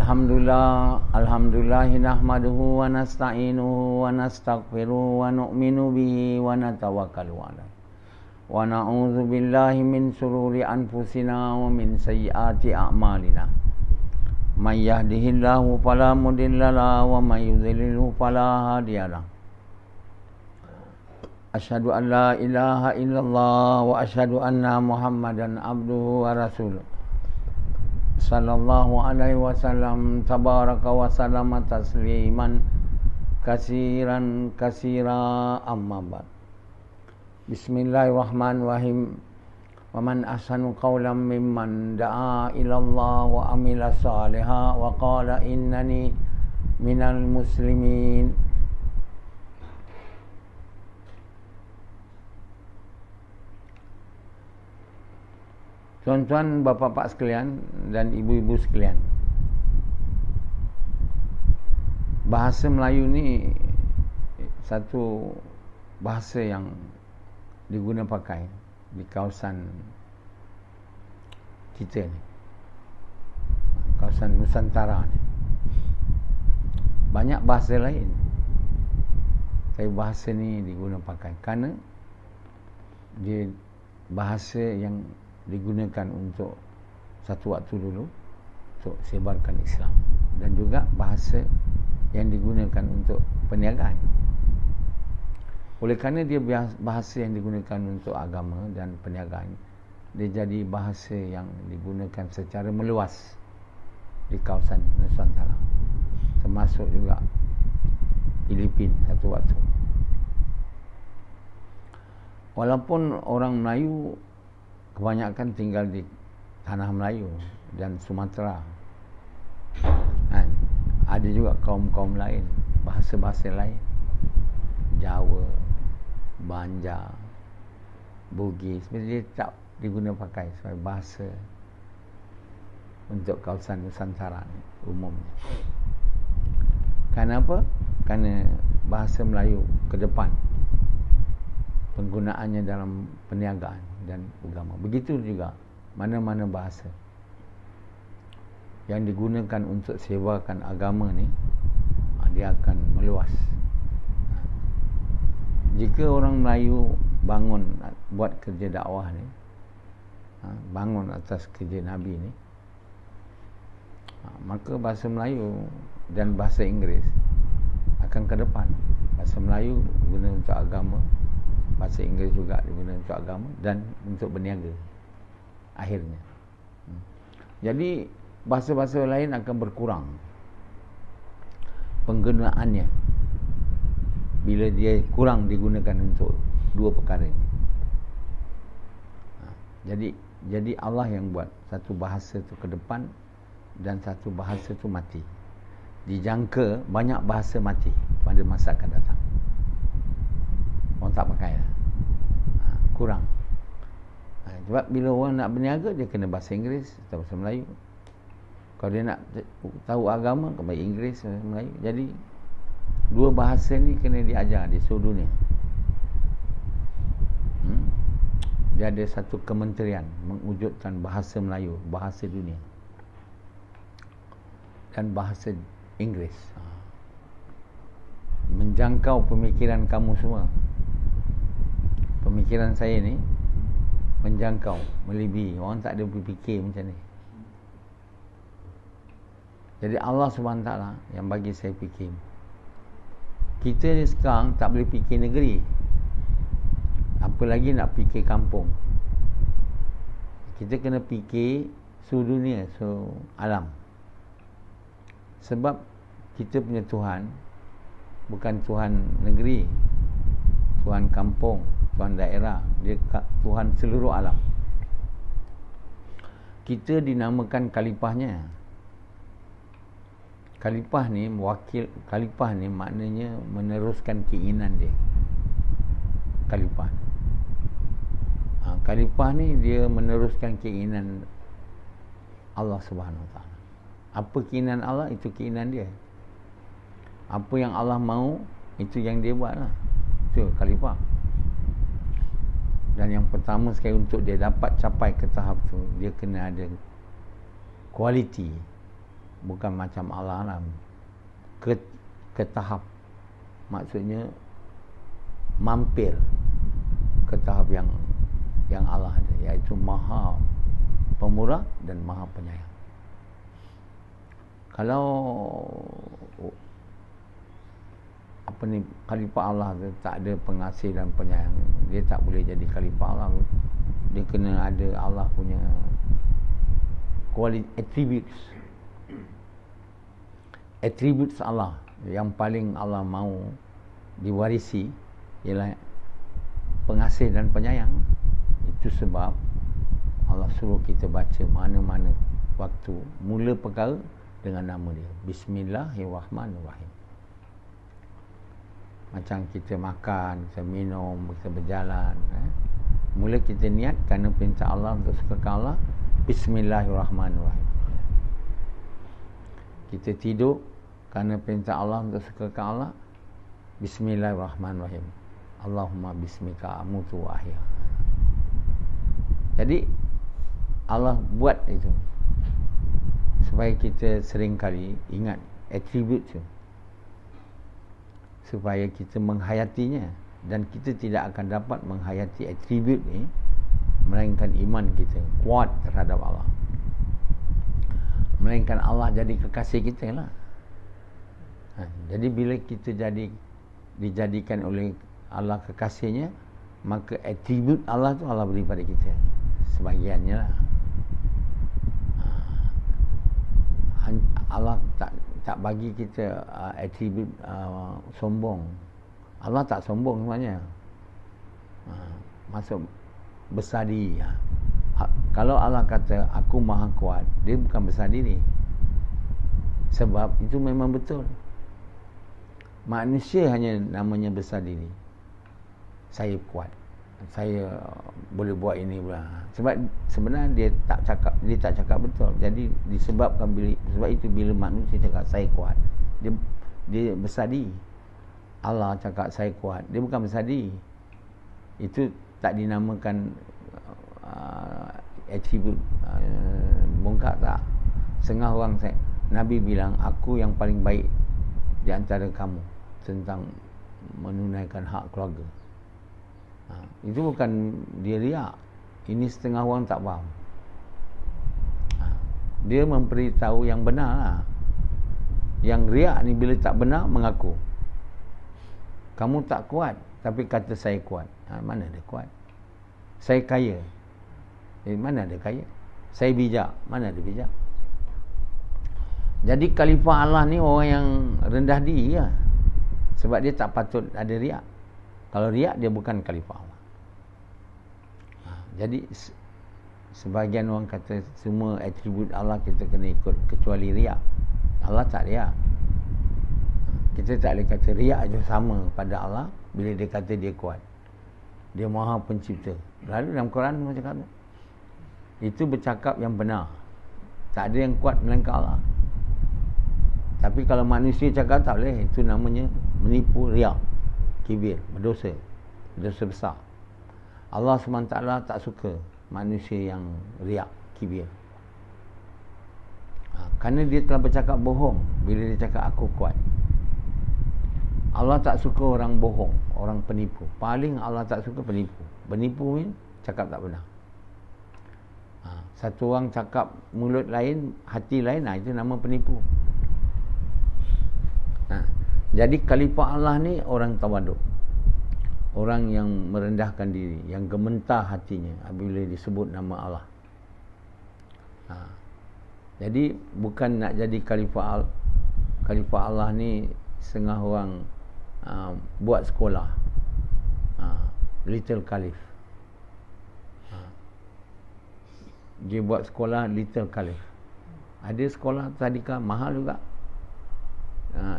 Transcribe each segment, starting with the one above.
Alhamdulillahi nahmaduhu wa nasta'inuhu wa nastaghfiruhu wa nu'minu bihi wa natawakkalu alayh. Wa na'udzu billahi min shururi anfusina wa min sayyiati a'malina. May yahdihillahu fala mudilla lahu wa may yudlilhu fala hadiya lahu. Asyhadu an la ilaha illallah wa asyhadu anna Muhammadan abduhu wa rasuluh. Sallallahu alaihi wasallam tabaraka wa sallama tasliman kasiran kasira amma ba'd. Bismillahirrahmanirrahim. Wa man ahsanu qawlan mimman da'a ila Allah wa amila salihan wa qala innani minal muslimin. Tuan-tuan, bapa-bapa sekalian dan ibu-ibu sekalian, bahasa Melayu ni satu bahasa yang diguna pakai di kawasan kita ni, kawasan Nusantara ni. Banyak bahasa lain, tapi bahasa ni diguna pakai kerana dia bahasa yang digunakan untuk satu waktu dulu untuk sebarkan Islam, dan juga bahasa yang digunakan untuk perniagaan. Oleh kerana dia bahasa yang digunakan untuk agama dan perniagaan, dia jadi bahasa yang digunakan secara meluas di kawasan Nusantara, termasuk juga Filipin satu waktu. Walaupun orang Melayu kebanyakan tinggal di tanah Melayu dan Sumatera, ada juga kaum-kaum lain, bahasa-bahasa lain, Jawa, Banjar, Bugis, dia tak diguna pakai sebagai bahasa untuk kawasan Nusantara ni umumnya. Kenapa? Kerana bahasa Melayu ke depan penggunaannya dalam perniagaan dan agama. Begitu juga mana-mana bahasa yang digunakan untuk sebarkan agama ni, dia akan meluas. Jika orang Melayu bangun buat kerja dakwah ni, bangun atas kerja Nabi ni, maka bahasa Melayu dan bahasa Inggeris akan ke depan. Bahasa Melayu guna untuk agama, bahasa Inggeris juga digunakan untuk agama dan untuk berniaga akhirnya. Jadi bahasa-bahasa lain akan berkurang penggunaannya bila dia kurang digunakan untuk dua perkara ini. Jadi Allah yang buat satu bahasa tu ke depan dan satu bahasa tu mati. Dijangka banyak bahasa mati pada masa akan datang. Orang tak pakai lah, kurang. Sebab bila orang nak berniaga, dia kena bahasa Inggeris atau bahasa Melayu. Kalau dia nak tahu agama, kena bahasa Inggeris atau bahasa Melayu. Jadi dua bahasa ni kena diajar di seluruh dunia. Dia ada satu kementerian mewujudkan bahasa Melayu, bahasa dunia, dan bahasa Inggeris, menjangkau pemikiran kamu semua. Pemikiran saya ni menjangkau, melebihi. Orang tak ada berfikir macam ni. Jadi Allah SWT yang bagi saya fikir. Kita ni sekarang tak boleh fikir negeri, apa lagi nak fikir kampung. Kita kena fikir seluruh dunia, seluruh alam. Sebab kita punya Tuhan bukan Tuhan negeri, Tuhan kampung, Tuhan daerah. Dia Tuhan seluruh alam. Kita dinamakan khalifahnya. Khalifah ni maknanya meneruskan keinginan dia. Khalifah. Khalifah ni dia meneruskan keinginan Allah Subhanahu Wa Taala. Apa keinginan Allah, itu keinginan dia. Apa yang Allah mahu, itu yang dia buat lah. Itu khalifah. Dan yang pertama sekali, untuk dia dapat capai ke tahap tu, dia kena ada kualiti bukan macam Allah lah. Ke tahap, maksudnya mampir ke tahap yang Allah ada, iaitu Maha Pemurah dan Maha Penyayang. Kalau khalifah Allah tu tak ada pengasih dan penyayang, dia tak boleh jadi khalifah Allah. Dia kena ada Allah punya attributes Allah. Yang paling Allah mahu diwarisi ialah pengasih dan penyayang. Itu sebab Allah suruh kita baca mana-mana waktu mula perkara dengan nama dia, Bismillahirrahmanirrahim. Macam kita makan, kita minum, kita berjalan, mula kita niat kerana perintah Allah untuk sukakan Allah, Bismillahirrahmanirrahim. Kita tidur kerana perintah Allah untuk sukakan Allah, Bismillahirrahmanirrahim. Allahumma bismika amutu wa ahya. Jadi Allah buat itu supaya kita sering kali ingat atribut tu, supaya kita menghayatinya. Dan kita tidak akan dapat menghayati atribut ni melainkan iman kita kuat terhadap Allah, melainkan Allah jadi kekasih kita lah. Jadi bila kita dijadikan oleh Allah kekasihnya, maka atribut Allah tu Allah beri pada kita sebahagiannya lah. Allah tak bagi kita atribut sombong. Allah tak sombong sebenarnya. Masuk besar diri. Kalau Allah kata aku maha kuat, dia bukan besar diri. Sebab itu memang betul. Manusia hanya namanya besar diri. Saya kuat, saya boleh buat ini pula. Sebab sebenarnya dia tak cakap betul. Jadi sebab itu bila manusia cakap saya kuat, dia besar diri. Allah cakap saya kuat, dia bukan besar diri. Itu tak dinamakan atribut bongkak tak. Setengah orang Nabi bilang aku yang paling baik di antara kamu tentang menunaikan hak keluarga. Itu bukan dia riak. Ini setengah orang tak faham. Dia memberitahu yang benar lah. Yang riak ni bila tak benar mengaku. Kamu tak kuat tapi kata saya kuat. Mana ada kuat? Saya kaya. Mana ada kaya? Saya bijak. Mana ada bijak? Jadi khalifah Allah ni orang yang rendah diri lah. Sebab dia tak patut ada riak. Kalau riak dia bukan khalifah Allah. Jadi sebahagian orang kata semua atribut Allah kita kena ikut kecuali riak. Allah tak riak. Kita tak boleh kata riak je sama pada Allah bila dia kata dia kuat. Dia Maha Pencipta. Lalu dalam Quran macam kata itu bercakap yang benar. Tak ada yang kuat melainkan Allah. Tapi kalau manusia cakap tak boleh, itu namanya menipu, riak, kibir, berdosa, dosa besar. Allah SWT tak suka manusia yang riak, kibir. Kerana dia telah bercakap bohong bila dia cakap aku kuat. Allah tak suka orang bohong, orang penipu. Paling Allah tak suka penipu. Penipu ni cakap tak benar. Satu orang cakap mulut lain, hati lain, itu nama penipu. Jadi khalifah Allah ni orang tawaduk, orang yang merendahkan diri, yang gementar hatinya apabila disebut nama Allah. Jadi bukan nak jadi khalifah Allah ni setengah orang buat sekolah Little Khalif. Dia buat sekolah Little Khalif. Ada sekolah tadika mahal juga.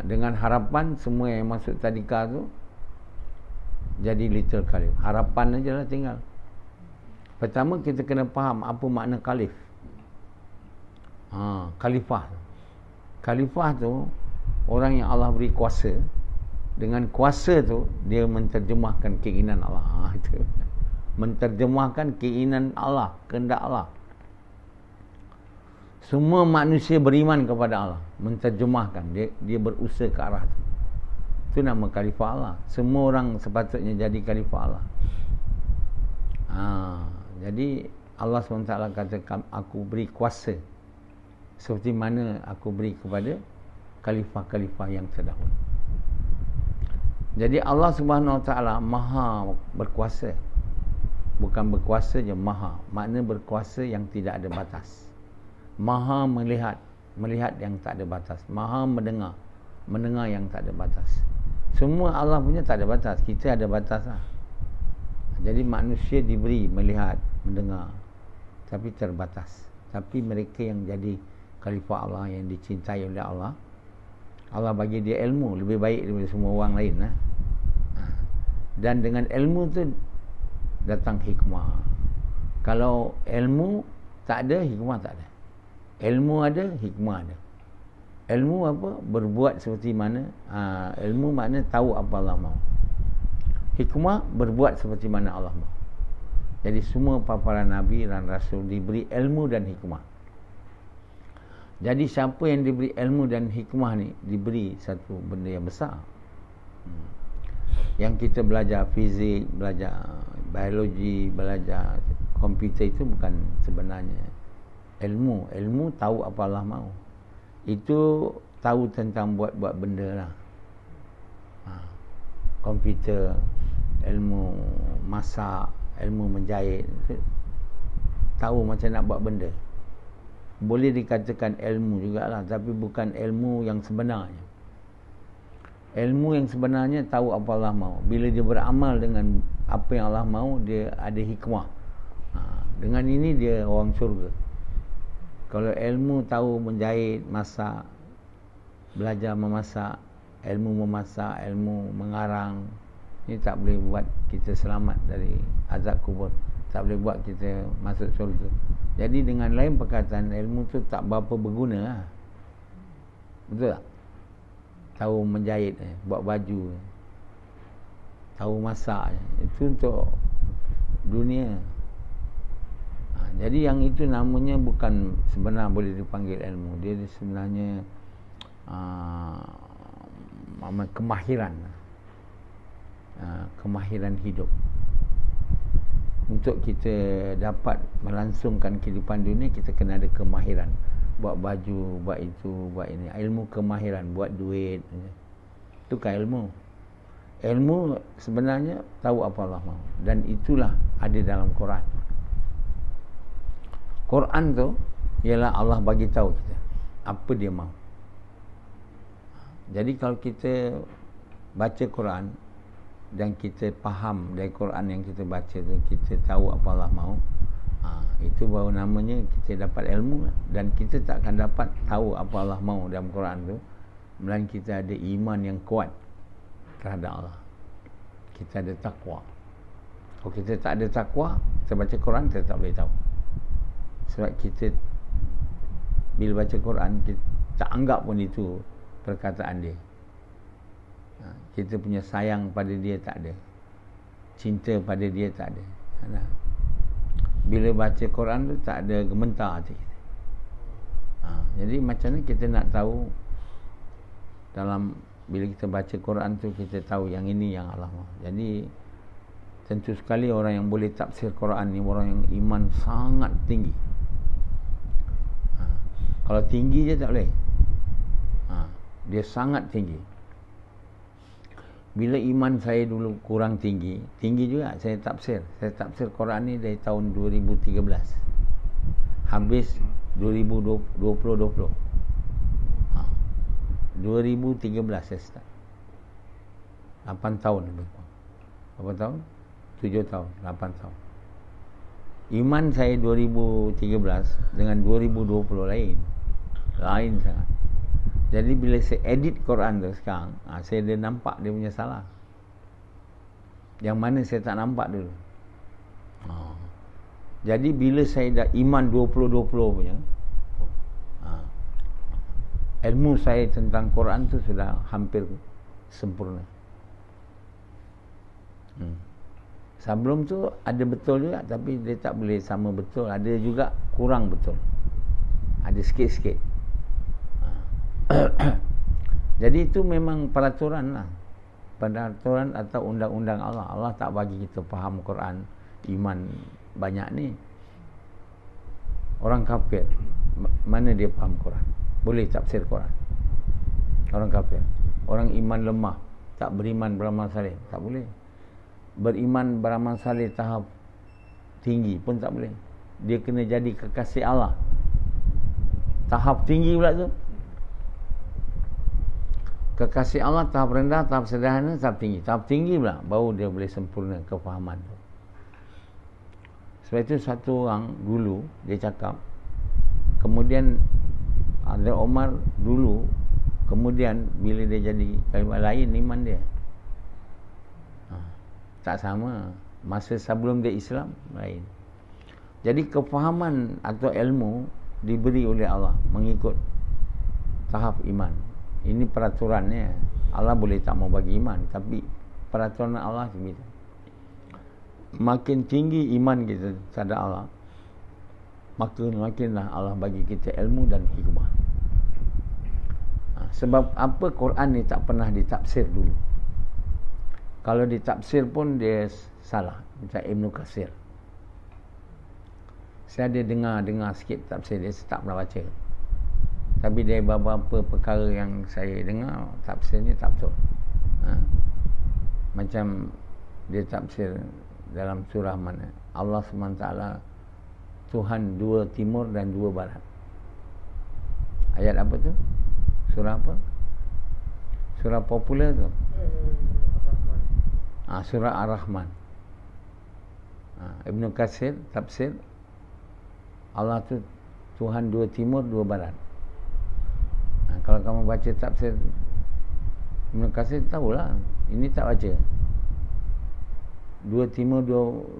Dengan harapan semua yang masuk tadika tu jadi Little Khalif. Harapan aja lah tinggal. Pertama kita kena faham apa makna Khalif. Khalifah. Khalifah tu orang yang Allah beri kuasa. Dengan kuasa tu dia menterjemahkan keinginan Allah. Itu. Menterjemahkan keinginan Allah, kehendak Allah. Semua manusia beriman kepada Allah, menterjemahkan, dia berusaha ke arah itu. Itu nama khalifah Allah. Semua orang sepatutnya jadi khalifah Allah. Jadi Allah SWT kata, aku beri kuasa seperti mana aku beri kepada khalifah-khalifah yang terdahulu. Jadi Allah SWT maha berkuasa. Bukan berkuasa je, maha. Makna berkuasa yang tidak ada batas. Maha melihat yang tak ada batas. Maha mendengar yang tak ada batas. Semua Allah punya tak ada batas. Kita ada batas lah. Jadi manusia diberi melihat, mendengar, tapi terbatas. Tapi mereka yang jadi khalifah Allah, yang dicintai oleh Allah, Allah bagi dia ilmu lebih baik daripada semua orang lain lah. Dan dengan ilmu tu datang hikmah. Kalau ilmu tak ada, hikmah tak ada. Ilmu ada, hikmah ada. Ilmu apa? Berbuat seperti mana. Ilmu makna tahu apa Allah mahu. Hikmah berbuat seperti mana Allah mahu. Jadi semua para nabi dan rasul diberi ilmu dan hikmah. Jadi siapa yang diberi ilmu dan hikmah ni, diberi satu benda yang besar. Yang kita belajar fizik, belajar biologi, belajar komputer, itu bukan sebenarnya ilmu. Ilmu tahu apa Allah mahu. Itu tahu tentang buat-buat benda lah. Komputer, ilmu masak, ilmu menjahit, tahu macam nak buat benda. Boleh dikatakan ilmu jugalah, tapi bukan ilmu yang sebenarnya. Ilmu yang sebenarnya tahu apa Allah mahu. Bila dia beramal dengan apa yang Allah mahu, dia ada hikmah. Dengan ini dia orang syurga. Kalau ilmu tahu menjahit, masak, belajar memasak, ilmu memasak, ilmu mengarang, ini tak boleh buat kita selamat dari azab kubur. Tak boleh buat kita masuk syurga. Jadi dengan lain perkataan, ilmu tu tak berapa berguna lah. Betul tak? Tahu menjahit, buat baju, tahu masak, itu untuk dunia. Jadi yang itu namanya bukan sebenarnya boleh dipanggil ilmu. Dia sebenarnya kemahiran. Kemahiran hidup. Untuk kita dapat melangsungkan kehidupan dunia, kita kena ada kemahiran. Buat baju, buat itu, buat ini. Ilmu kemahiran, buat duit. Itu kan ilmu. Ilmu sebenarnya tahu apa Allah mahu. Dan itulah ada dalam Quran. Quran tu ialah Allah bagi tahu kita apa dia mahu. Jadi kalau kita baca Quran dan kita faham dari Quran yang kita baca tu, kita tahu apa Allah mahu, itu baru namanya kita dapat ilmu. Dan kita tak akan dapat tahu apa Allah mahu dalam Quran tu melainkan kita ada iman yang kuat terhadap Allah. Kita ada takwa. Kalau kita tak ada takwa, kita baca Quran, kita tak boleh tahu. Sebab kita bila baca Quran, kita tak anggap pun itu perkataan dia. Kita punya sayang pada dia tak ada, cinta pada dia tak ada. Bila baca Quran tu tak ada gementar hati kita. Jadi macam mana kita nak tahu dalam bila kita baca Quran tu, kita tahu yang ini yang Allah mahu. Jadi tentu sekali orang yang boleh tafsir Quran ni orang yang iman sangat tinggi. Kalau tinggi je tak boleh. Dia sangat tinggi. Bila iman saya dulu kurang tinggi, tinggi juga saya tafsir. Saya tafsir Quran ni dari tahun 2013. Habis 2020. 2013 saya start. 8 tahun lebih kurang. Berapa tahun? 7 tahun, 8 tahun. Iman saya 2013 dengan 2020 lain sangat. Jadi bila saya edit Quran tu sekarang, saya dah nampak dia punya salah. Yang mana saya tak nampak dulu. Jadi bila saya dah iman 2020 punya, ilmu saya tentang Quran tu sudah hampir sempurna. Sebelum tu ada betul juga, tapi dia tak boleh sama betul. Ada juga kurang betul. Ada sikit-sikit. Jadi itu memang peraturan lah. Peraturan atau undang-undang Allah. Allah tak bagi kita faham Quran, iman banyak ni. Orang kafir, mana dia faham Quran? Boleh tafsir Quran? Orang kafir. Orang iman lemah, tak beriman beramal saleh, tak boleh. Beriman beramal saleh tahap tinggi pun tak boleh. Dia kena jadi kekasih Allah. Tahap tinggi pula tu. Kekasih Allah tahap rendah, tahap sederhana, tahap tinggi. Tahap tinggi pula baru dia boleh sempurna kefahaman tu. Sebab itu satu orang dulu dia cakap, kemudian Hazrat Umar dulu, kemudian bila dia jadi kalimat lain iman dia. Tak sama. Masa sebelum dia Islam lain. Jadi kefahaman atau ilmu diberi oleh Allah mengikut tahap iman. Ini peraturannya. Allah boleh tak mau bagi iman, tapi peraturan Allah begitu. Makin tinggi iman kita terhadap Allah, makinlah Allah bagi kita ilmu dan hikmah. Sebab apa Quran ni tak pernah ditafsir dulu. Kalau ditafsir pun dia salah. Macam Ibn Katsir. Saya ada dengar sikit tafsir dia, saya tak pernah baca. Tapi dari beberapa perkara yang saya dengar, tafsirnya tak betul. Macam dia tafsir dalam surah mana, Allah SWT Tuhan dua timur dan dua barat. Ayat apa tu? Surah apa? Surah popular tu. Surah Ar-Rahman. Ibn Katsir tafsir Allah tu Tuhan dua timur dua barat. Kalau kamu baca tafsir Ibn Katsir, tahulah ini tak baca. Dua timur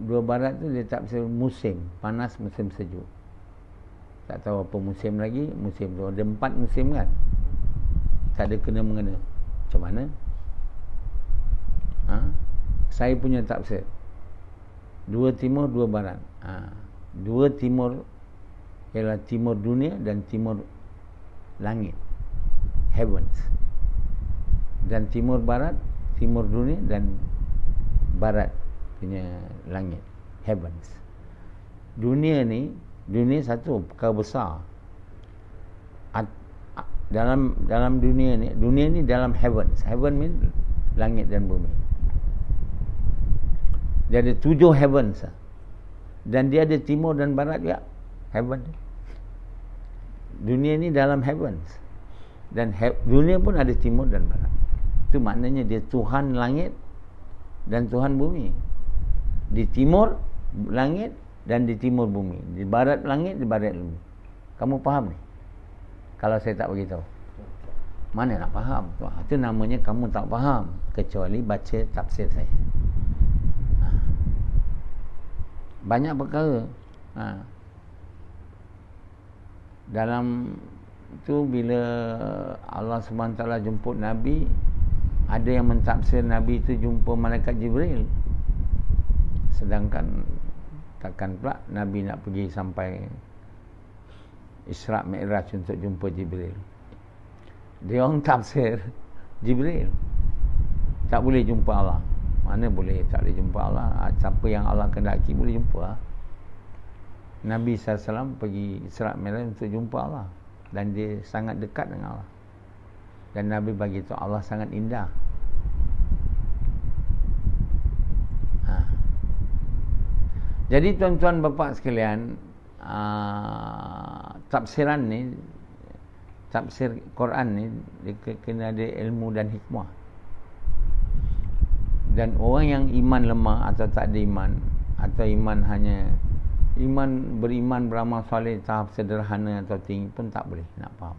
dua barat tu dia tafsir musim panas, musim sejuk. Tak tahu apa musim lagi. Musim tu ada 4 musim kan, tak ada kena-mengena. Macam mana? Saya punya tafsir dua timur dua barat. Dua timur ialah timur dunia dan timur langit, heavens. Dan timur barat, timur dunia dan barat punya langit, heavens. Dunia satu perkara besar. Dalam dunia ni dalam heavens. Heaven mean langit dan bumi. Dia ada 7 heavens. Dan dia ada timur dan barat juga, heaven. Dunia ni dalam heavens. Dan dunia pun ada timur dan barat. Itu maknanya dia Tuhan langit dan Tuhan bumi. Di timur langit dan di timur bumi. Di barat langit, di barat bumi. Kamu faham ni? Kalau saya tak beritahu, mana nak faham? Itu namanya kamu tak faham, kecuali baca tafsir saya. Banyak perkara. Dalam tu bila Allah SWT jemput Nabi, ada yang mentafsir Nabi itu jumpa malaikat Jibril. Sedangkan takkan pula Nabi nak pergi sampai Isra' Mi'raj untuk jumpa Jibril. Dia orang tafsir Jibril tak boleh jumpa Allah. Mana boleh tak boleh jumpa Allah? Siapa yang Allah kehendaki boleh jumpa. Nabi SAW pergi Isra' Mi'raj untuk jumpa Allah, dan dia sangat dekat dengan Allah. Dan Nabi bagi tahu Allah sangat indah. Jadi tuan-tuan bapa sekalian, tafsiran ni, tafsir Quran ni dia kena ada ilmu dan hikmah. Dan orang yang iman lemah atau tak ada iman, atau iman hanya beriman beramal soleh tahap sederhana atau tinggi pun tak boleh nak faham.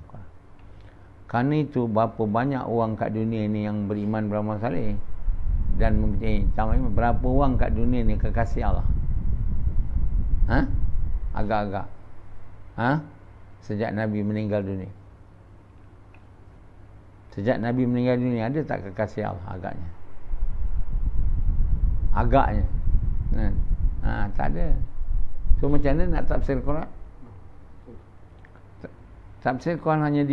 Kerana itu berapa banyak orang kat dunia ni yang beriman beramal soleh dan mempunyai tamak, berapa orang kat dunia ni kekasih Allah? Agak-agak. Sejak Nabi meninggal dunia. Sejak Nabi meninggal dunia, ada tak kekasih Allah? Agaknya. Tak ada. So macam mana nak tafsir Quran? Tafsir Quran hanya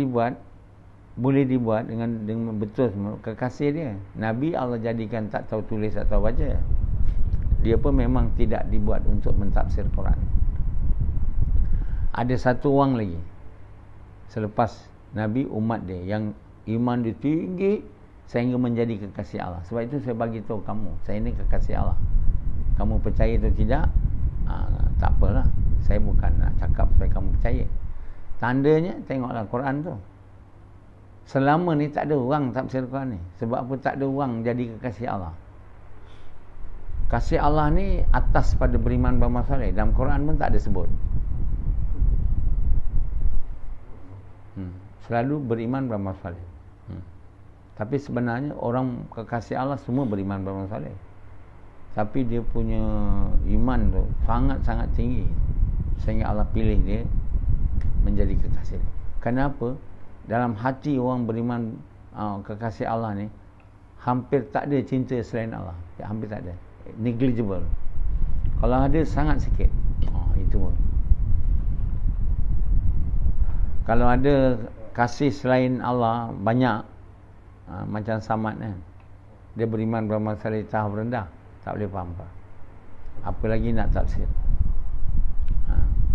boleh dibuat dengan betul semua kekasih dia. Nabi Allah jadikan tak tahu tulis, tak tahu baca. Dia pun memang tidak dibuat untuk mentafsir Quran. Ada satu orang lagi selepas Nabi, umat dia yang iman dia tinggi sehingga menjadi kekasih Allah. Sebab itu saya bagi tahu kamu, saya ini kekasih Allah. Kamu percaya atau tidak, tak apalah. Saya bukan nak cakap supaya kamu percaya. Tandanya tengoklah Quran tu. Selama ni tak ada orang tafsir Quran ni. Sebab apa tak ada orang jadi kekasih Allah? Kasih Allah ni atas pada beriman beramal soleh. Dalam Quran pun tak ada sebut. Selalu beriman beramal soleh. Tapi sebenarnya orang kekasih Allah semua beriman beramal soleh. Tapi dia punya iman tu sangat-sangat tinggi sehingga Allah pilih dia menjadi kekasih. Kenapa? Dalam hati orang beriman kekasih Allah ni hampir tak ada cinta selain Allah. Hampir tak ada. Negligible. Kalau ada sangat sikit. Itu pun. Kalau ada kasih selain Allah banyak, macam Samad kan, dia beriman beramal soleh tahap rendah, tak boleh faham apa. Apa lagi nak tafsir.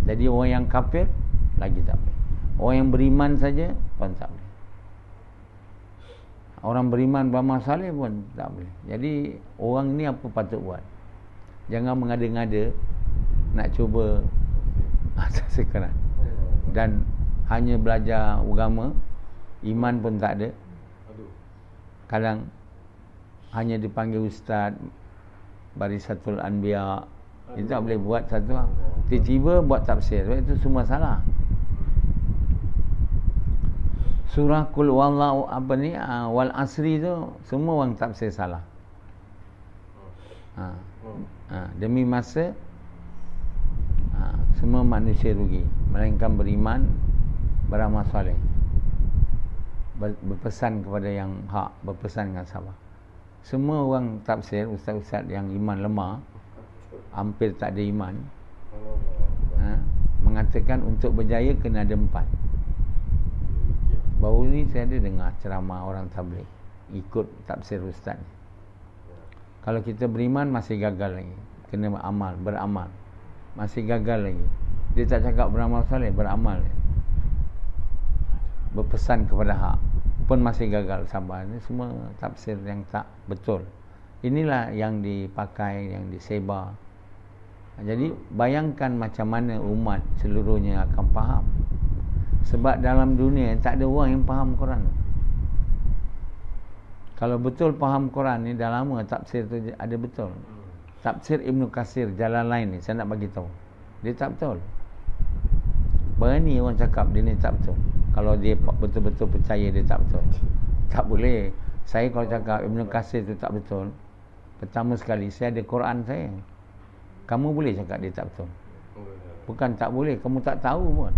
Jadi orang yang kafir lagi tak boleh. Orang yang beriman saja pun tak boleh. Orang beriman beramal soleh pun tak boleh. Jadi orang ni apa patut buat? Jangan mengada-ngada nak cuba sekarang. Dan hanya belajar agama, iman pun tak ada. Kadang hanya dipanggil ustaz, Barisatul Anbiya. Itu tak boleh buat satu. Tiba-tiba buat tafsir. Sebab itu semua salah. Surah Qul Wallahu wal asri tu semua orang tafsir salah. Demi masa semua manusia rugi, melainkan beriman beramal soleh, berpesan kepada yang hak, berpesan dengan sabar. Semua orang tafsir, ustaz-ustaz yang iman lemah, hampir tak ada iman, mengatakan untuk berjaya kena ada 4. Baru ni saya ada dengar ceramah orang tabligh ikut tafsir ustaz. Kalau kita beriman masih gagal lagi, kena beramal masih gagal lagi. Dia tak cakap beramal soleh, beramal, berpesan kepada hak pun masih gagal, sabar. Ini semua tafsir yang tak betul. Inilah yang dipakai, yang disebar. Jadi bayangkan macam mana umat seluruhnya akan faham. Sebab dalam dunia tak ada orang yang faham Quran. Kalau betul faham Quran ni, dah lama tafsir tu ada betul. Tafsir Ibn Katsir Jalalain ni saya nak bagi tahu, dia tak betul. Berani orang cakap dia ni tak betul. Kalau dia betul-betul percaya dia tak betul, tak boleh. Saya kalau cakap Ibn Katsir tu tak betul, pertama sekali saya ada Quran saya. Kamu boleh cakap dia tak betul? Bukan tak boleh, kamu tak tahu pun.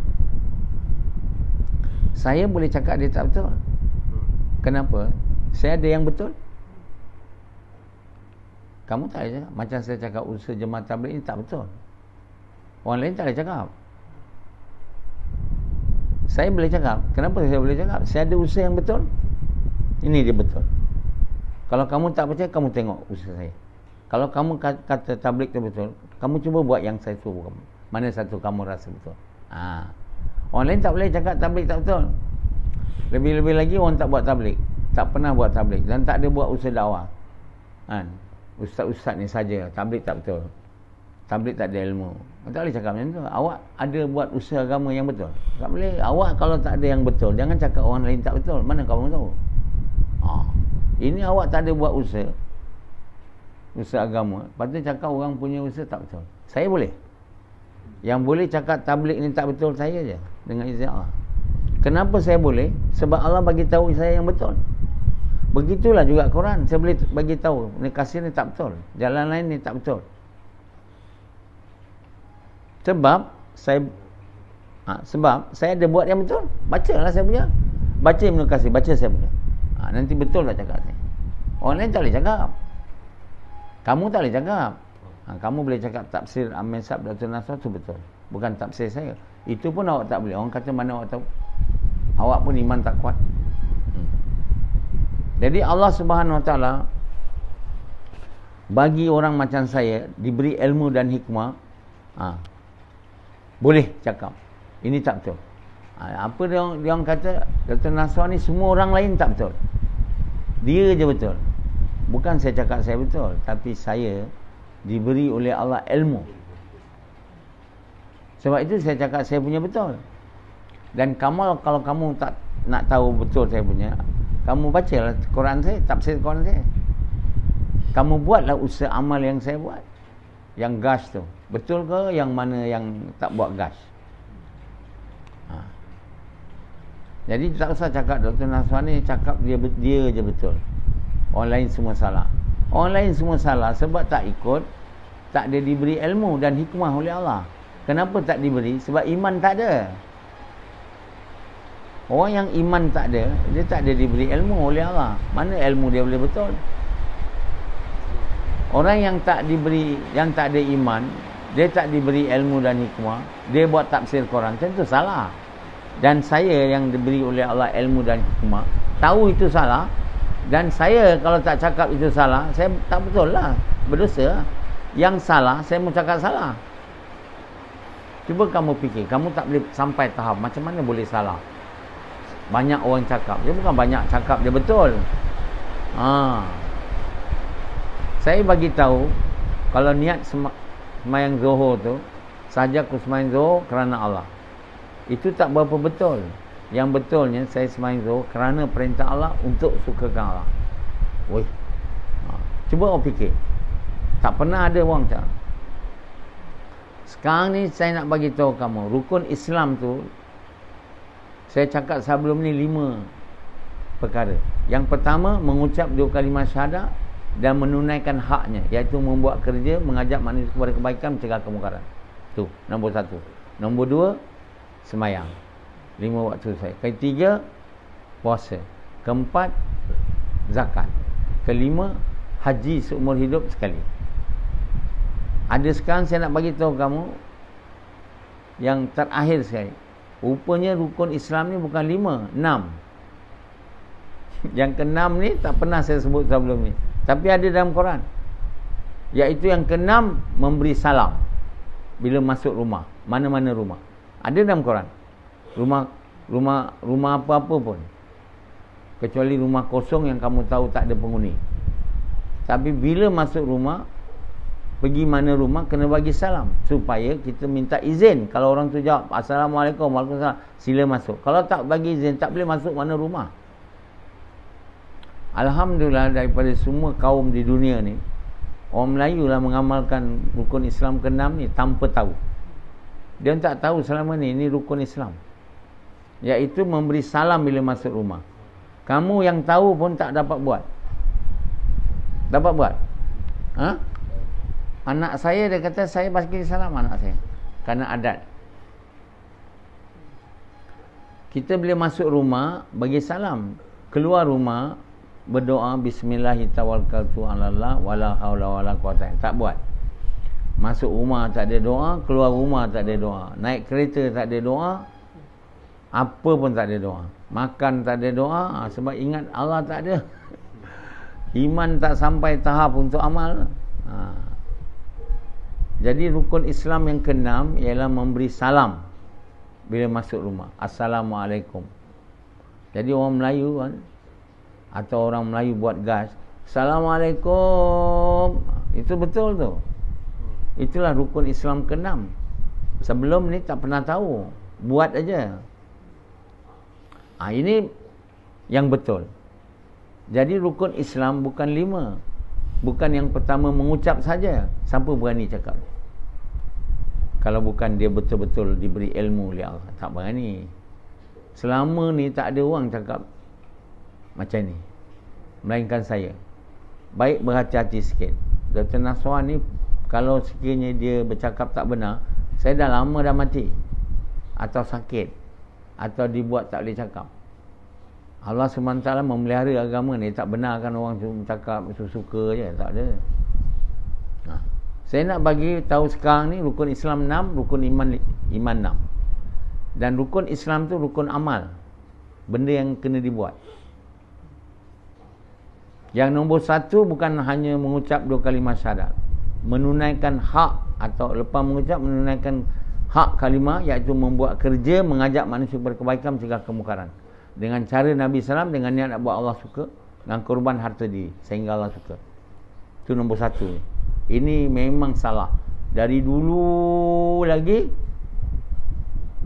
Saya boleh cakap dia tak betul. Kenapa? Saya ada yang betul. Kamu tak boleh cakap. Macam saya cakap usaha jemaah tabligh ini tak betul, orang lain tak boleh cakap. Saya boleh cakap. Kenapa saya boleh cakap? Saya ada usaha yang betul. Ini dia betul. Kalau kamu tak percaya, kamu tengok usaha saya. Kalau kamu kata tabligh itu betul, kamu cuba buat yang saya suruh kamu. Mana satu kamu rasa betul? Orang lain tak boleh cakap tabligh tak betul. Lebih-lebih lagi orang tak buat tabligh, tak pernah buat tabligh dan tak ada buat usaha dakwah. Ustaz-ustaz ni saja tabligh tak betul, tabligh tak ada ilmu. Tak boleh cakap macam tu. Awak ada buat usaha agama yang betul? Tak boleh. Awak kalau tak ada yang betul, jangan cakap orang lain tak betul. Mana kamu tahu? Ini awak tak ada buat usaha agama, lepas tu cakap orang punya usaha tak betul. Saya boleh. Yang boleh cakap tabligh ni tak betul saya je, dengan izin Allah. Kenapa saya boleh? Sebab Allah bagi tahu saya yang betul. Begitulah juga Quran. Saya boleh bagi tahu ni kasir ni tak betul, jalan lain ni tak betul. Sebab saya ada buat yang betul. Bacalah saya punya. Baca Ibn Katsir, baca saya punya. Nanti betul tak cakap saya. Orang lain tak boleh cakap. Kamu tak boleh cakap. Kamu boleh cakap tafsir Amin Sab Datul Nasr tu betul, bukan tafsir saya. Itu pun awak tak boleh. Orang kata mana awak tahu? Awak pun iman tak kuat. Jadi Allah Subhanahu Wa Taala bagi orang macam saya diberi ilmu dan hikmah, boleh cakap ini tak betul. Apa dia orang kata, Dr. Nasrani semua orang lain tak betul, dia je betul. Bukan saya cakap saya betul, tapi saya diberi oleh Allah ilmu. Sebab itu saya cakap saya punya betul. Dan kalau kamu tak nak tahu betul saya punya, kamu bacalah Quran saya, tafsir Quran saya. Kamu buatlah usaha amal yang saya buat. Yang gas tu, betul ke yang mana yang tak buat gas? Jadi tak usah cakap Dr. Nasrani cakap dia je betul, orang lain semua salah. Orang lain semua salah sebab tak ikut, tak ada diberi ilmu dan hikmah oleh Allah. Kenapa tak diberi? Sebab iman tak ada. Orang yang iman tak ada, dia tak ada diberi ilmu oleh Allah. Mana ilmu dia boleh betul? Orang yang tak diberi, yang tak ada iman, dia tak diberi ilmu dan hikmah, dia buat tafsir Quran, tentu salah. Dan saya yang diberi oleh Allah ilmu dan hikmah, tahu itu salah. Dan saya kalau tak cakap itu salah, saya tak betul lah, berdosa. Yang salah, saya mau cakap salah. Cuba kamu fikir, kamu tak boleh sampai tahap macam mana boleh salah. Banyak orang cakap, dia bukan banyak cakap, dia betul. Saya bagi tahu, kalau niat semayang zuhur tu, saja aku semayang zuhur kerana Allah, itu tak berapa betul. Yang betulnya saya semayang zuhur kerana perintah Allah untuk sukakan Allah. Cuba awak fikir, tak pernah ada orang cakap. Sekarang ni saya nak bagi tahu kamu, rukun Islam tu, saya cakap sebelum ni 5 perkara. Yang pertama, mengucap 2 kalimah syahadat dan menunaikan haknya, iaitu membuat kerja, mengajak manusia kepada kebaikan, mencegah kemungkaran. Tu nombor 1. Nombor 2, semayang 5 waktu saya. Ketiga, puasa. Keempat, zakat. Kelima, haji seumur hidup sekali. Ada sekarang saya nak bagi tahu kamu yang terakhir sekali. Rupanya rukun Islam ni bukan 5, 6. Yang ke-6 ni tak pernah saya sebut sebelum ni, tapi ada dalam Quran. Iaitu yang ke-6, memberi salam bila masuk rumah, mana-mana rumah. Ada dalam Quran. Rumah apa-apa pun, kecuali rumah kosong yang kamu tahu tak ada penghuni. Tapi bila masuk rumah, pergi mana rumah, kena bagi salam, supaya kita minta izin. Kalau orang tu jawab Assalamualaikum, Waalaikumsalam, sila masuk. Kalau tak bagi izin, tak boleh masuk mana rumah. Alhamdulillah, daripada semua kaum di dunia ni, orang Melayu lah mengamalkan rukun Islam ke-6 ni tanpa tahu. Dia tak tahu selama ni rukun Islam, iaitu memberi salam bila masuk rumah. Kamu yang tahu pun tak dapat buat. Dapat buat? Anak saya, dia kata saya bagi salam anak saya, kerana adat. Kita bila masuk rumah, bagi salam. Keluar rumah, berdoa bismillahirrahmanirrahim wala haula wala quwwata. Tak buat. Masuk rumah tak ada doa, keluar rumah tak ada doa, naik kereta tak ada doa, apa pun tak ada doa, makan tak ada doa. Sebab ingat Allah tak ada. Iman tak sampai tahap untuk amal. Jadi rukun Islam yang ke-6 ialah memberi salam bila masuk rumah. Assalamualaikum. Jadi orang Melayu kan, atau orang Melayu buat gas, Assalamualaikum, itu betul tu. Itulah rukun Islam ke-6. Sebelum ni tak pernah tahu, buat aja. Ini yang betul. Jadi rukun Islam bukan 5. Bukan yang pertama mengucap saja. Siapa berani cakap? Kalau bukan dia betul-betul diberi ilmu oleh Allah, tak berani. Selama ni tak ada orang cakap macam ni, melainkan saya. Baik berhati-hati sikit. Dr. Naswan ni, kalau sekiranya dia bercakap tak benar, saya dah lama dah mati, atau sakit, atau dibuat tak boleh cakap. Allah SWT memelihara agama ni. Tak benarkan orang cakap suka je, tak ada. Saya nak bagi tahu sekarang ni, rukun Islam 6, rukun iman 6. Dan rukun Islam tu rukun amal. benda yang kena dibuat. Yang nombor satu bukan hanya mengucap 2 kalimah syahadat, menunaikan hak, atau lepas mengucap menunaikan hak kalimah, iaitu membuat kerja, mengajak manusia kepada kebaikan, mencegah kemungkaran dengan cara Nabi SAW, dengan niat nak buat Allah suka, dengan korban harta diri sehingga Allah suka. Itu nombor satu. Ini memang salah. Dari dulu lagi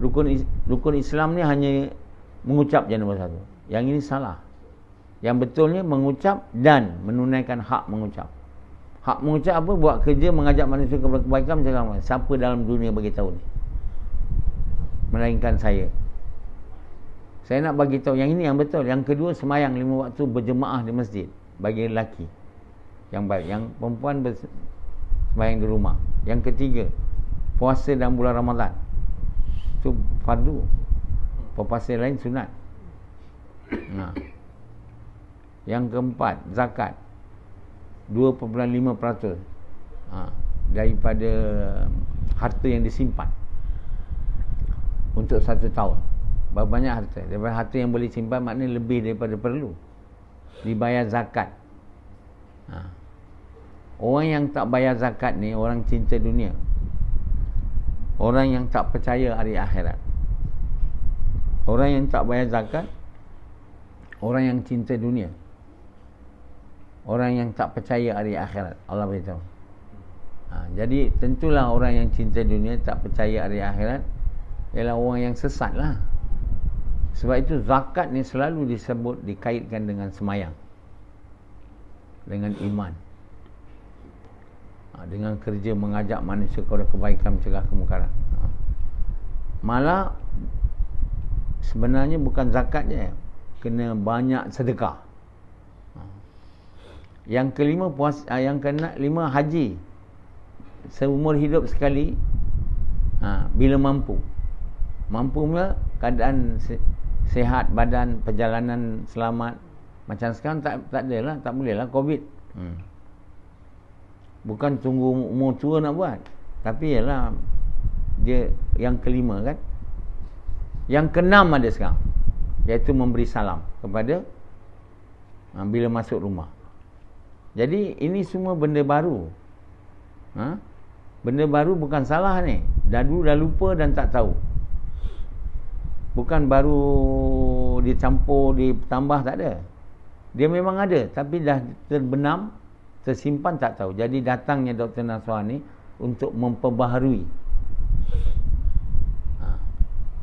rukun Islam ni hanya mengucap je nombor satu. Yang ini salah. Yang betulnya mengucap dan menunaikan hak mengucap. Hak mengucap apa? Buat kerja, mengajak manusia kepada kebaikan, mencegah kemungkaran. Siapa dalam dunia bagi tahu ni? Melainkan saya. Saya nak bagi tahu yang ini yang betul. Yang kedua, semayang 5 waktu berjemaah di masjid bagi lelaki yang baik. Yang perempuan semayang di rumah. Yang ketiga, puasa dalam bulan Ramadan. Itu fardu. Puasa lain sunat. Yang keempat, zakat 2.5% daripada harta yang disimpan untuk 1 tahun. Berapa banyak harta? Daripada harta yang boleh simpan, maknanya lebih daripada perlu dibayar zakat. Orang yang tak bayar zakat ni orang cinta dunia, orang yang tak percaya hari akhirat. Orang yang tak bayar zakat, orang yang cinta dunia, orang yang tak percaya hari akhirat. Allah beritahu. Jadi tentulah orang yang cinta dunia, tak percaya hari akhirat, ialah orang yang sesat lah. Sebab itu zakat ni selalu disebut, dikaitkan dengan semayang, dengan iman, dengan kerja, mengajak manusia kepada kebaikan, mencegah kemungkaran. Malah sebenarnya bukan zakat je, kena banyak sedekah. Yang kelima yang keenam haji seumur hidup sekali, bila mampu punya keadaan sihat badan, perjalanan selamat. Macam sekarang tak adalah, tak boleh lah COVID. Bukan tunggu umur tua nak buat, tapi ialah dia yang kelima kan. Yang keenam ada sekarang, iaitu memberi salam kepada bila masuk rumah. Jadi ini semua benda baru. Benda baru bukan salah ni. Dah lupa dan tak tahu. Bukan baru dicampur, ditambah, tak ada. Dia memang ada, tapi dah terbenam, tersimpan, tak tahu. Jadi datangnya Dr. Nasrah ni untuk memperbaharui.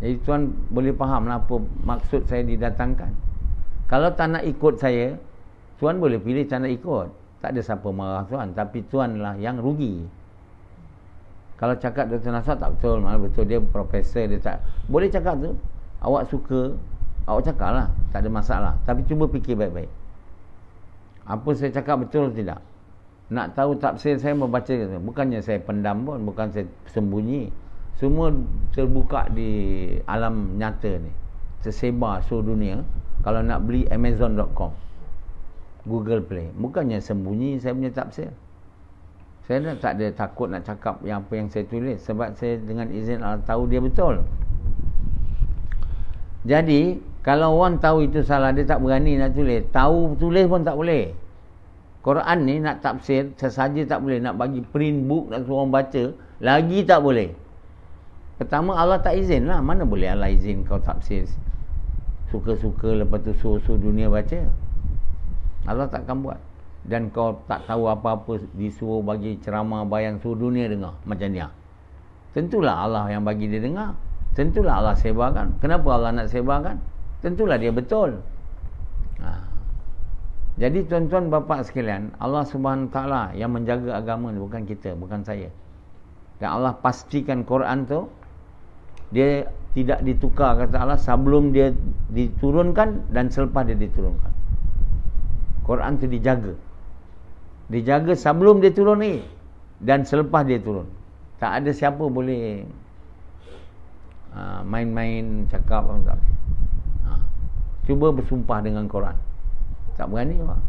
Jadi tuan boleh faham lah apa maksud saya didatangkan. Kalau tak nak ikut saya, tuan boleh pilih tak nak ikut. Tak ada siapa marah tuan, tapi tuan lah yang rugi. Kalau cakap Dr. Nasrah tak betul, mana betul, dia profesor, dia tak boleh cakap tu. Awak suka, awak cakap lah, tak ada masalah. Tapi cuba fikir baik-baik, apa saya cakap betul atau tidak. Nak tahu tafsir saya membaca, bukannya saya pendam pun, bukan saya sembunyi. Semua terbuka di alam nyata ni, tersebar seluruh dunia. Kalau nak beli Amazon.com, Google Play, bukannya sembunyi saya punya tafsir. Saya tak ada takut nak cakap yang apa yang saya tulis, sebab saya dengan izin Allah tahu dia betul. Jadi kalau orang tahu itu salah, dia tak berani nak tulis. Tahu tulis pun tak boleh. Quran ni nak tafsir sesaja tak boleh. Nak bagi print book, nak suruh orang baca, lagi tak boleh. Pertama, Allah tak izin lah. Mana boleh Allah izin kau tafsir suka-suka, lepas tu suruh dunia baca. Allah takkan buat. Dan kau tak tahu apa-apa, disuruh bagi ceramah bayang suruh dunia dengar macam dia. Tentulah Allah yang bagi dia dengar. Tentulah Allah sebarkan. Kenapa Allah nak sebarkan? Tentulah dia betul. Jadi tuan-tuan bapa sekalian, Allah Subhanahu Taala yang menjaga agama ni, bukan kita, bukan saya. Dan Allah pastikan Quran tu dia tidak ditukar, kata Allah, sebelum dia diturunkan dan selepas dia diturunkan. Quran tu dijaga. Dijaga sebelum dia turun ni dan selepas dia turun. Tak ada siapa boleh main-main cakap apa tak boleh. Cuba bersumpah dengan Quran, tak berani orang.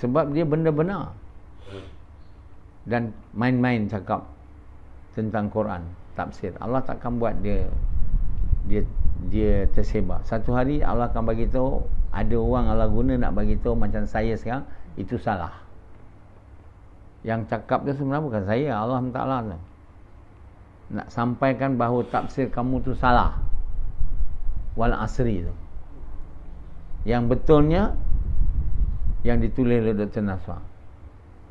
Sebab dia benda benar. Dan main-main cakap tentang Quran, tafsir, Allah takkan buat dia dia tersebar. Satu hari Allah akan bagi tahu, ada orang Allah guna nak bagi tahu macam saya sekarang, itu salah. Yang cakap tu sebenarnya bukan saya, Allah Taala tu. Nak sampaikan bahawa tafsir kamu tu salah. Wal asri tu. Yang betulnya yang ditulis oleh Dr. Naswar.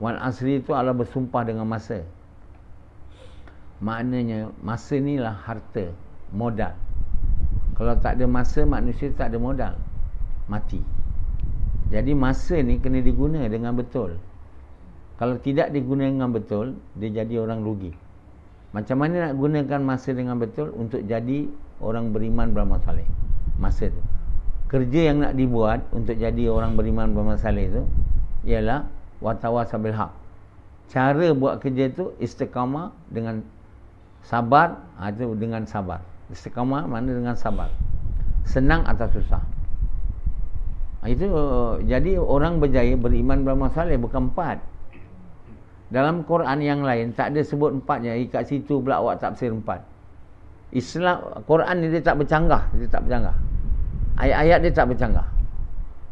Wal asri itu Allah bersumpah dengan masa. Maknanya masa ni lah harta, modal. Kalau tak ada masa, manusia tak ada modal, mati. Jadi masa ni kena diguna dengan betul. Kalau tidak digunakan dengan betul, dia jadi orang rugi. Macam mana nak gunakan masa dengan betul untuk jadi orang beriman beramal saleh? Masa tu. Kerja yang nak dibuat untuk jadi orang beriman beramal saleh tu ialah watawasau bil haq. Cara buat kerja tu istiqamah dengan sabar, itu dengan sabar. Istiqamah mana dengan sabar. Senang atau susah. Itu jadi orang berjaya beriman beramal saleh bukan 4. Dalam Quran yang lain tak ada sebut 4-nya. Kat situ pula awak tafsir 4. Islam Quran ni dia tak bercanggah, ayat-ayat dia tak bercanggah.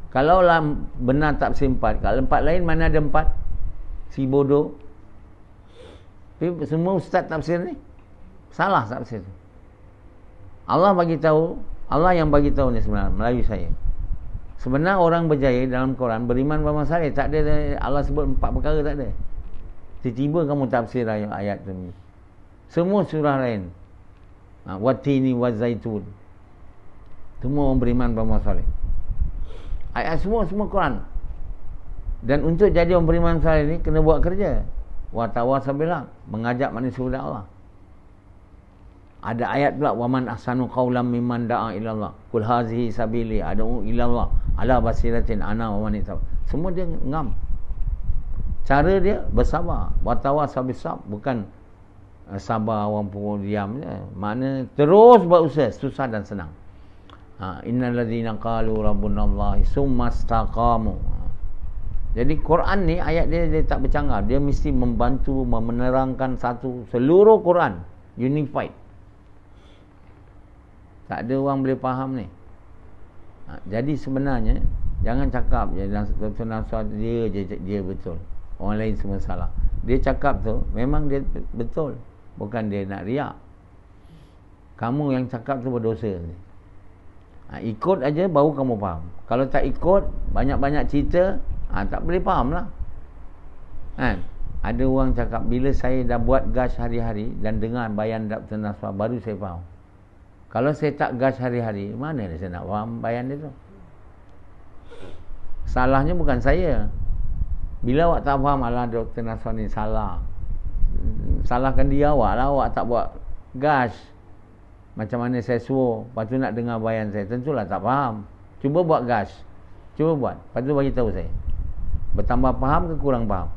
Kalau lah benar tafsir 4, kalau 4 lain mana ada 4? Si bodoh. Tapi semua ustaz tafsir ni salah tafsir tu. Allah yang bagi tahu ni sebenarnya melalui saya. Sebenarnya orang berjaya dalam Quran beriman beramal saleh tak ada Allah sebut 4 perkara, tak ada. Tiba-tiba kamu tafsir ayat tu. Semua surah lain. Watini wazaitun. Semua orang beriman beramal saleh. Ayat semua Quran. Dan untuk jadi orang beriman saleh ni kena buat kerja. Wa tawasau bil haq, mengajak manusia kepada Allah. Ada ayat pula waman ahsanu qaulan mimman da'a ila Allah. Qul hazihi sabili ad'u ila Allah ala basiratin ana wa man ittaba. Semua dia ngam. Cara dia bersabar. Wa tawasau bis sabr, bukan sabar orang pun diam je. Makna terus berusaha, susah dan senang. Innal ladzina qalu rabbunallahi summa istaqamu. Jadi Quran ni ayat dia tak bercanggah. Dia mesti membantu menerangkan seluruh Quran unified. Tak ada orang boleh faham ni. Jadi sebenarnya jangan cakap je Dr. Naswar dia betul, orang lain semua salah. Dia cakap tu memang dia betul, bukan dia nak riak. Kamu yang cakap tu berdosa ni. Ikut aja baru kamu faham. Kalau tak ikut, banyak-banyak cerita, tak boleh faham lah. Ada orang cakap bila saya dah buat gas hari-hari dan dengar bayan Dr. Naswar baru saya faham. Kalau saya tak gas hari-hari, mana saya nak faham bayan dia tu? Salahnya bukan saya. Bila awak tak faham, alah Dr. Naswar ni salah, salahkan dia awak lah. Awak tak buat gas. Macam mana saya suruh, lepas tu nak dengar bayan saya, tentulah tak faham. Cuba buat gas, cuba buat, lepas tu bagi tahu saya. Bertambah faham ke kurang faham?